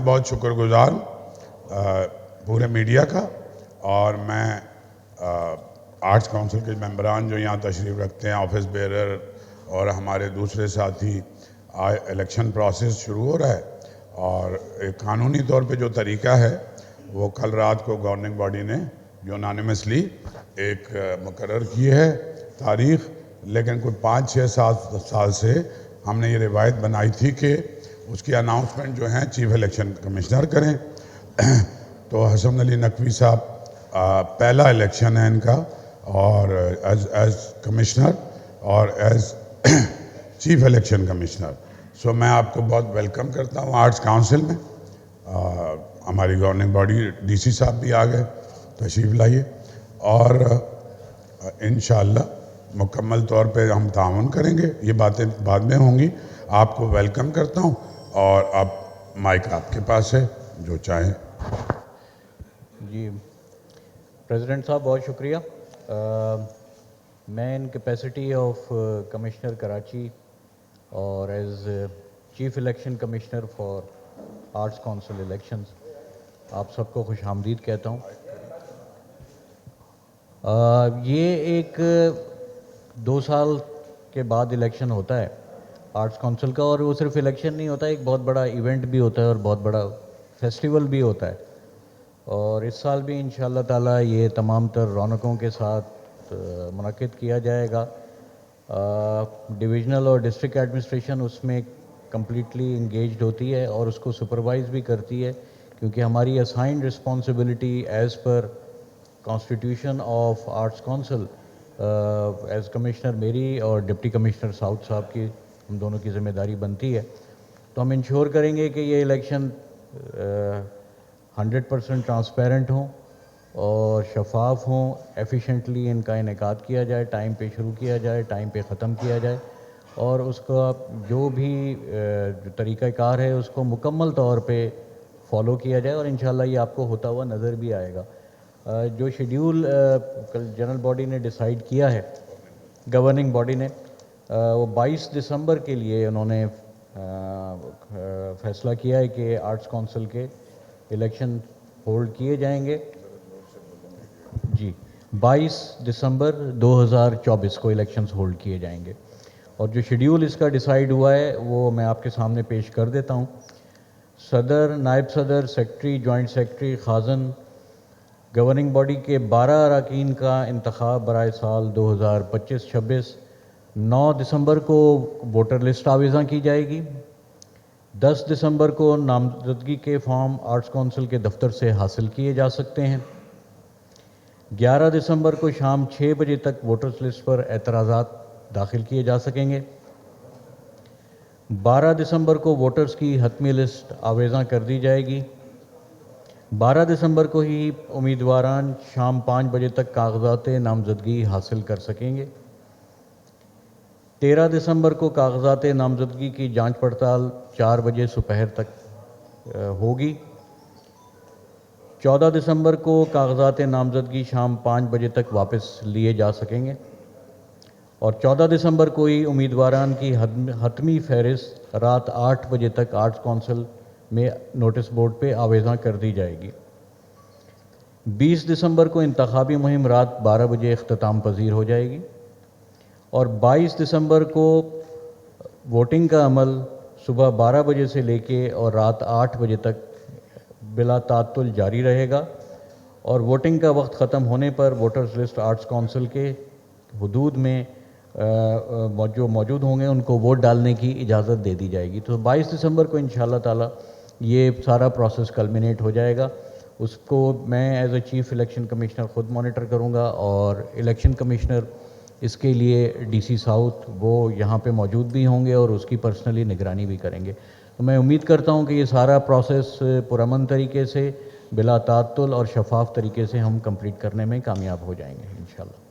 بہت شکر گزار پورے میڈیا کا، اور میں آرٹس کونسل کے ممبران جو یہاں تشریف رکھتے ہیں، آفس بیرر اور ہمارے دوسرے ساتھی، الیکشن پروسیس شروع ہو رہا ہے، اور ایک قانونی طور پہ جو طریقہ ہے وہ کل رات کو گورننگ باڈی نے یونانیمسلی ایک مقرر کی ہے تاریخ، لیکن کوئی 5-6-7 سال سے ہم نے یہ روایت بنائی تھی کہ اس کی اناؤنسمنٹ جو ہیں چیف الیکشن کمشنر کریں۔ تو حسن علی نقوی صاحب پہلا الیکشن ہے ان کا، اور ایز کمشنر اور ایز چیف الیکشن کمشنر، سو میں آپ کو بہت ویلکم کرتا ہوں آرٹس کونسل میں۔ ہماری گورننگ باڈی ڈی سی صاحب بھی آ گئے، تشریف لائیے، اور انشاءاللہ مکمل طور پہ ہم تعاون کریں گے، یہ باتیں بعد میں ہوں گی۔ آپ کو ویلکم کرتا ہوں، اور اب مائک آپ کے پاس ہے، جو چاہیں۔ جی پریزیڈنٹ صاحب بہت شکریہ۔ میں ان کیپیسٹی آف کمشنر کراچی اور as chief election commissioner for arts council elections آپ سب کو خوش آمدید کہتا ہوں۔ یہ ایک 2 سال کے بعد الیکشن ہوتا ہے آرٹس کونسل کا، اور وہ صرف الیکشن نہیں ہوتا، ایک بہت بڑا ایونٹ بھی ہوتا ہے اور بہت بڑا فیسٹیول بھی ہوتا ہے، اور اس سال بھی انشاءاللہ تعالی یہ تمام تر رونقوں کے ساتھ منعقد کیا جائے گا۔ ڈویژنل اور ڈسٹرکٹ ایڈمنسٹریشن اس میں کمپلیٹلی انگیجڈ ہوتی ہے اور اس کو سپروائز بھی کرتی ہے، کیونکہ ہماری assigned responsibility as per constitution of arts council as commissioner میری اور ڈپٹی کمشنر ساؤتھ صاحب کی، ہم دونوں کی ذمہ داری بنتی ہے۔ تو ہم انشور کریں گے کہ یہ الیکشن 100% ٹرانسپیرنٹ ہوں اور شفاف ہوں، ایفیشینٹلی ان کا انعقاد کیا جائے، ٹائم پہ شروع کیا جائے، ٹائم پہ ختم کیا جائے، اور اس کا جو بھی طریقہ کار ہے اس کو مکمل طور پہ فالو کیا جائے، اور انشاءاللہ یہ آپ کو ہوتا ہوا نظر بھی آئے گا۔ جو شیڈیول کل جنرل باڈی نے ڈیسائیڈ کیا ہے، گورننگ باڈی نے، وہ 22 دسمبر کے لیے انہوں نے فیصلہ کیا ہے کہ آرٹس کونسل کے الیکشن ہولڈ کیے جائیں گے۔ جی 22 دسمبر 2024 کو الیکشنز ہولڈ کیے جائیں گے، اور جو شیڈیول اس کا ڈیسائیڈ ہوا ہے وہ میں آپ کے سامنے پیش کر دیتا ہوں۔ صدر، نائب صدر، سیکرٹری، جوائنٹ سیکرٹری، خازن، گورننگ باڈی کے 12 اراکین کا انتخاب برائے سال 2025-26۔ 9 دسمبر کو ووٹر لسٹ آویزاں کی جائے گی۔ 10 دسمبر کو نامزدگی کے فارم آرٹس کونسل کے دفتر سے حاصل کیے جا سکتے ہیں۔ 11 دسمبر کو شام 6 بجے تک ووٹرز لسٹ پر اعتراضات داخل کیے جا سکیں گے۔ 12 دسمبر کو ووٹرز کی حتمی لسٹ آویزاں کر دی جائے گی۔ 12 دسمبر کو ہی امیدواران شام 5 بجے تک کاغذات نامزدگی حاصل کر سکیں گے۔ 13 دسمبر کو کاغذات نامزدگی کی جانچ پڑتال 4 بجے دوپہر تک ہوگی۔ 14 دسمبر کو کاغذات نامزدگی شام 5 بجے تک واپس لیے جا سکیں گے، اور 14 دسمبر کو ہی امیدواران کی حتمی فہرست رات 8 بجے تک آرٹس کونسل میں نوٹس بورڈ پہ آویزاں کر دی جائے گی۔ 20 دسمبر کو انتخابی مہم رات 12 بجے اختتام پذیر ہو جائے گی، اور 22 دسمبر کو ووٹنگ کا عمل صبح 12 بجے سے لے کے اور رات 8 بجے تک بلا تعطل جاری رہے گا، اور ووٹنگ کا وقت ختم ہونے پر ووٹرز لسٹ آرٹس کونسل کے حدود میں جو موجود ہوں گے ان کو ووٹ ڈالنے کی اجازت دے دی جائے گی۔ تو 22 دسمبر کو انشاءاللہ تعالی یہ سارا پروسیس کلمینیٹ ہو جائے گا۔ اس کو میں as a chief election commissioner خود مانیٹر کروں گا، اور الیکشن کمشنر اس کے لیے ڈی سی ساؤتھ وہ یہاں پہ موجود بھی ہوں گے اور اس کی پرسنلی نگرانی بھی کریں گے۔ تو میں امید کرتا ہوں کہ یہ سارا پروسیس پرامن طریقے سے، بلا تعطل اور شفاف طریقے سے ہم کمپلیٹ کرنے میں کامیاب ہو جائیں گے انشاءاللہ۔